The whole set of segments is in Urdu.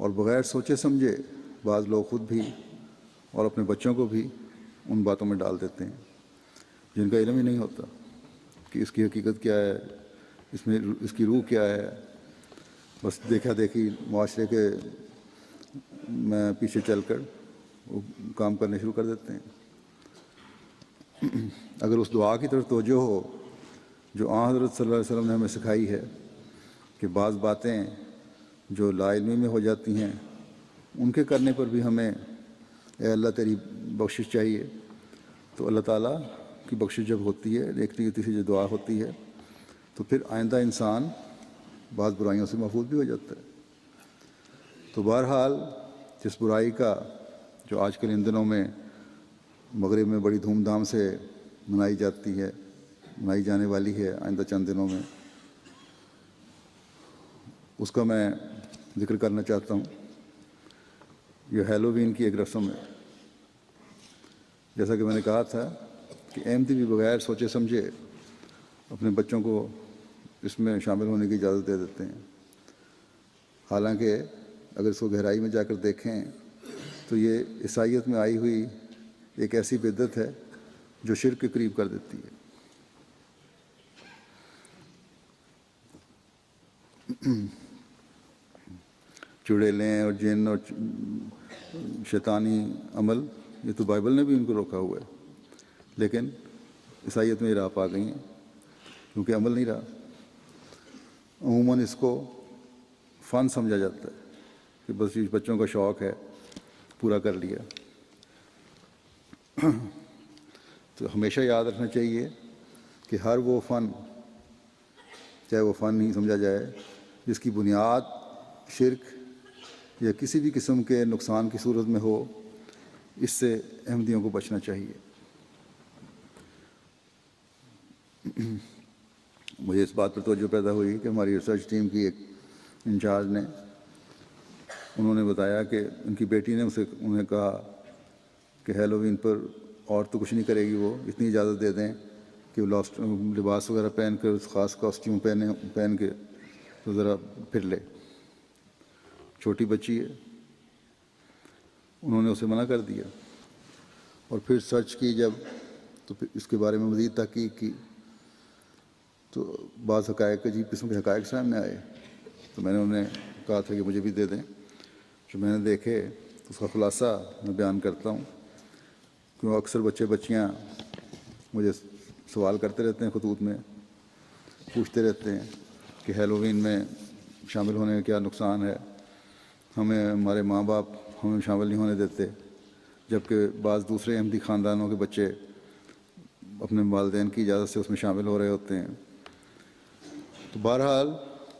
اور بغیر سوچے سمجھے بعض لوگ خود بھی اور اپنے بچوں کو بھی ان باتوں میں ڈال دیتے ہیں جن کا علم ہی نہیں ہوتا کہ اس کی حقیقت کیا ہے، اس میں اس کی روح کیا ہے۔ بس دیکھا دیکھی معاشرے کے میں پیچھے چل کر وہ کام کرنے شروع کر دیتے ہیں۔ اگر اس دعا کی طرف توجہ ہو جو حضرت صلی اللہ علیہ وسلم نے ہمیں سکھائی ہے کہ بعض باتیں جو لا علمی میں ہو جاتی ہیں ان کے کرنے پر بھی ہمیں اے اللہ تیری بخشش چاہیے، تو اللہ تعالیٰ کی بخشش جب ہوتی ہے، ایک تیسری جو دعا ہوتی ہے، تو پھر آئندہ انسان بعض برائیوں سے محفوظ بھی ہو جاتا ہے۔ تو بہرحال جس برائی کا جو آج کل ان دنوں میں مغرب میں بڑی دھوم دھام سے منائی جانے والی ہے آئندہ چند دنوں میں، اس کا میں ذکر کرنا چاہتا ہوں۔ یہ ہیلووین کی ایک رسم ہے۔ جیسا کہ میں نے کہا تھا کہ احمدی بھی بغیر سوچے سمجھے اپنے بچوں کو اس میں شامل ہونے کی اجازت دے دیتے ہیں، حالانکہ اگر اس کو گہرائی میں جا کر دیکھیں تو یہ عیسائیت میں آئی ہوئی ایک ایسی بدعت ہے جو شرک کے قریب کر دیتی ہے۔ چڑیلیں اور جن اور شیطانی عمل، یہ تو بائبل نے بھی ان کو روکا ہوا ہے، لیکن عیسائیت میں یہ راہ آ گئی ہیں کیونکہ عمل نہیں رہا۔ عموماً اس کو فن سمجھا جاتا ہے کہ بس یہ بچوں کا شوق ہے، پورا کر لیا۔ تو ہمیشہ یاد رکھنا چاہیے کہ ہر وہ فن، چاہے وہ فن ہی سمجھا جائے، جس کی بنیاد شرک یا کسی بھی قسم کے نقصان کی صورت میں ہو، اس سے احمدیوں کو بچنا چاہیے۔ مجھے اس بات پر توجہ پیدا ہوئی کہ ہماری ریسرچ ٹیم کی ایک انچارج نے، انہوں نے بتایا کہ ان کی بیٹی نے انہیں کہا کہ ہیلووین پر اور تو کچھ نہیں کرے گی، وہ اتنی اجازت دے دیں کہ وہ لباس وغیرہ پہن کر خاص کاسٹیوم پہن کے تو ذرا پھر لے۔ چھوٹی بچی ہے، انہوں نے اسے منع کر دیا، اور پھر سرچ کی جب، تو پھر اس کے بارے میں مزید تحقیق کی تو بعض حقائق، عجیب قسم کے حقائق سامنے آئے۔ تو میں نے انہیں کہا تھا کہ مجھے بھی دے دیں، جو میں نے دیکھے اس کا خلاصہ میں بیان کرتا ہوں، کیوں اکثر بچے بچیاں مجھے سوال کرتے رہتے ہیں، خطوط میں پوچھتے رہتے ہیں کہ ہیلووین میں شامل ہونے کا کیا نقصان ہے، ہمارے ماں باپ ہمیں شامل نہیں ہونے دیتے، جبکہ بعض دوسرے احمدی خاندانوں کے بچے اپنے والدین کی اجازت سے اس میں شامل ہو رہے ہوتے ہیں۔ تو بہرحال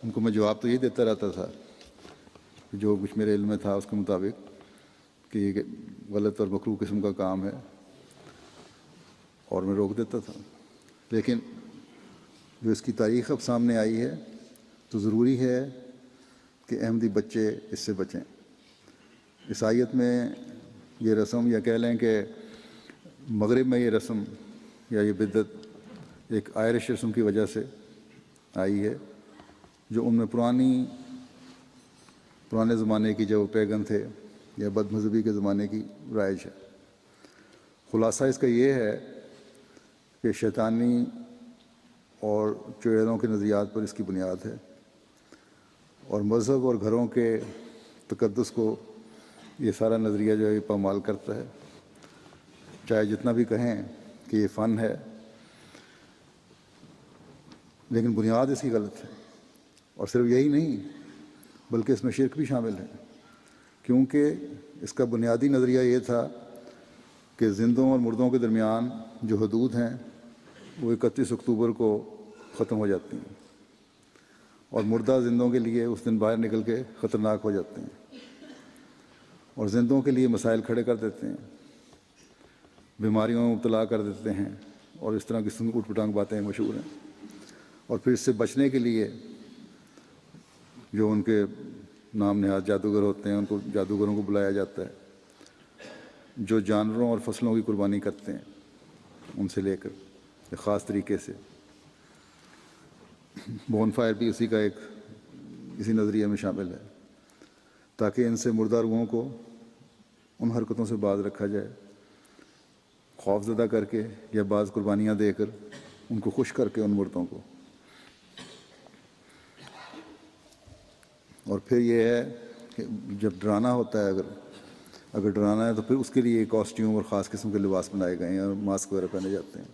ان کو میں جواب تو یہ دیتا رہتا تھا جو کچھ میرے علم میں تھا اس کے مطابق کہ یہ غلط اور مکروہ قسم کا کام ہے، اور میں روک دیتا تھا۔ لیکن جو اس کی تاریخ اب سامنے آئی ہے تو ضروری ہے کہ احمدی بچے اس سے بچیں۔ عیسائیت میں یہ رسم، یا کہہ لیں کہ مغرب میں یہ رسم یا یہ بدعت ایک آئرش رسم کی وجہ سے آئی ہے، جو ان میں پرانے زمانے کی جو پیگن تھے یا بد مذہبی کے زمانے کی رائج ہے۔ خلاصہ اس کا یہ ہے کہ شیطانی اور چڑیلوں کے نظریات پر اس کی بنیاد ہے، اور مذہب اور گھروں کے تقدس کو یہ سارا نظریہ جو ہے یہ پامال کرتا ہے، چاہے جتنا بھی کہیں کہ یہ فن ہے، لیکن بنیاد اس کی غلط ہے۔ اور صرف یہی نہیں بلکہ اس میں شرک بھی شامل ہے، کیونکہ اس کا بنیادی نظریہ یہ تھا کہ زندوں اور مردوں کے درمیان جو حدود ہیں وہ 31 اکتوبر کو ختم ہو جاتی ہیں، اور مردہ زندوں کے لیے اس دن باہر نکل کے خطرناک ہو جاتے ہیں، اور زندوں کے لیے مسائل کھڑے کر دیتے ہیں، بیماریوں میں مبتلا کر دیتے ہیں، اور اس طرح کی اٹھ پٹانگ باتیں مشہور ہیں۔ اور پھر اس سے بچنے کے لیے جو ان کے نام نہاد جادوگر ہوتے ہیں، ان کو جادوگروں کو بلایا جاتا ہے، جو جانوروں اور فصلوں کی قربانی کرتے ہیں، ان سے لے کر ایک خاص طریقے سے بون فائر بھی اسی نظریے میں شامل ہے، تاکہ ان سے مردہ روحوں کو ان حرکتوں سے باز رکھا جائے، خوف زدہ کر کے یا بعض قربانیاں دے کر ان کو خوش کر کے ان مردوں کو۔ اور پھر یہ ہے کہ جب ڈرانا ہوتا ہے، اگر ڈرانا ہے تو پھر اس کے لیے کاسٹیوم اور خاص قسم کے لباس بنائے گئے ہیں اور ماسک وغیرہ پہنے جاتے ہیں۔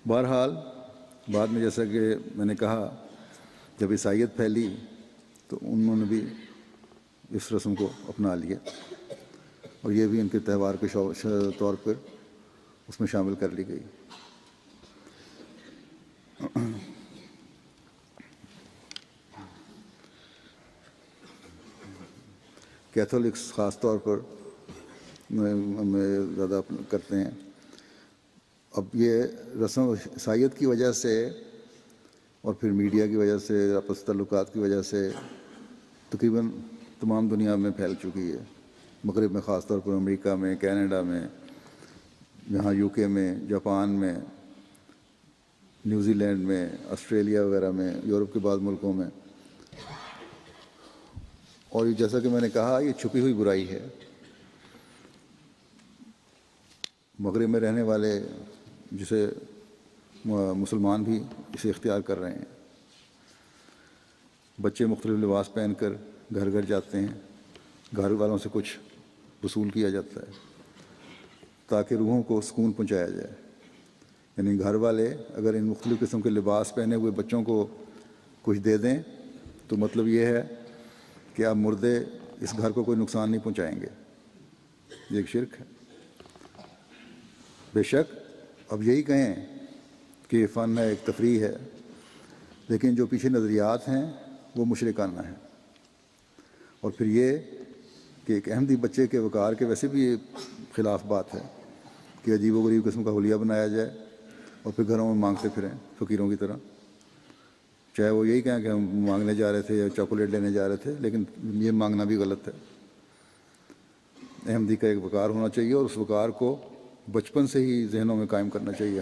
بہرحال بعد میں جیسا کہ میں نے کہا، جب عیسائیت پھیلی تو انہوں نے بھی اس رسم کو اپنا لیا اور یہ بھی ان کے تہوار کے طور پر اس میں شامل کر لی گئی۔ کیتھولکس خاص طور پر میں زیادہ کرتے ہیں۔ اب یہ رسم عیسائیت کی وجہ سے اور پھر میڈیا کی وجہ سے، آپس تعلقات کی وجہ سے تقریباً تمام دنیا میں پھیل چکی ہے، مغرب میں خاص طور پر امریکہ میں، کینیڈا میں، یہاں یو کے میں، جاپان میں، نیوزی لینڈ میں، آسٹریلیا وغیرہ میں، یورپ کے بعض ملکوں میں۔ اور یہ جیسا کہ میں نے کہا، یہ چھپی ہوئی برائی ہے۔ مغرب میں رہنے والے جسے مسلمان بھی اسے اختیار کر رہے ہیں۔ بچے مختلف لباس پہن کر گھر گھر جاتے ہیں، گھر والوں سے کچھ وصول کیا جاتا ہے تاکہ روحوں کو سکون پہنچایا جائے۔ یعنی گھر والے اگر ان مختلف قسم کے لباس پہنے ہوئے بچوں کو کچھ دے دیں تو مطلب یہ ہے کہ اب مردے اس گھر کو کوئی نقصان نہیں پہنچائیں گے۔ یہ ایک شرک ہے۔ بے شک اب یہی کہیں کہ یہ فن ہے، ایک تفریح ہے، لیکن جو پیچھے نظریات ہیں وہ مشرکانہ ہیں۔ اور پھر یہ کہ ایک احمدی بچے کے وقار کے ویسے بھی یہ خلاف بات ہے کہ عجیب و غریب قسم کا حلیہ بنایا جائے اور پھر گھروں میں مانگتے پھریں فقیروں کی طرح، چاہے وہ یہی کہیں کہ ہم مانگنے جا رہے تھے یا چاکلیٹ لینے جا رہے تھے، لیکن یہ مانگنا بھی غلط ہے۔ احمدی کا ایک وقار ہونا چاہیے اور اس وقار کو بچپن سے ہی ذہنوں میں قائم کرنا چاہیے۔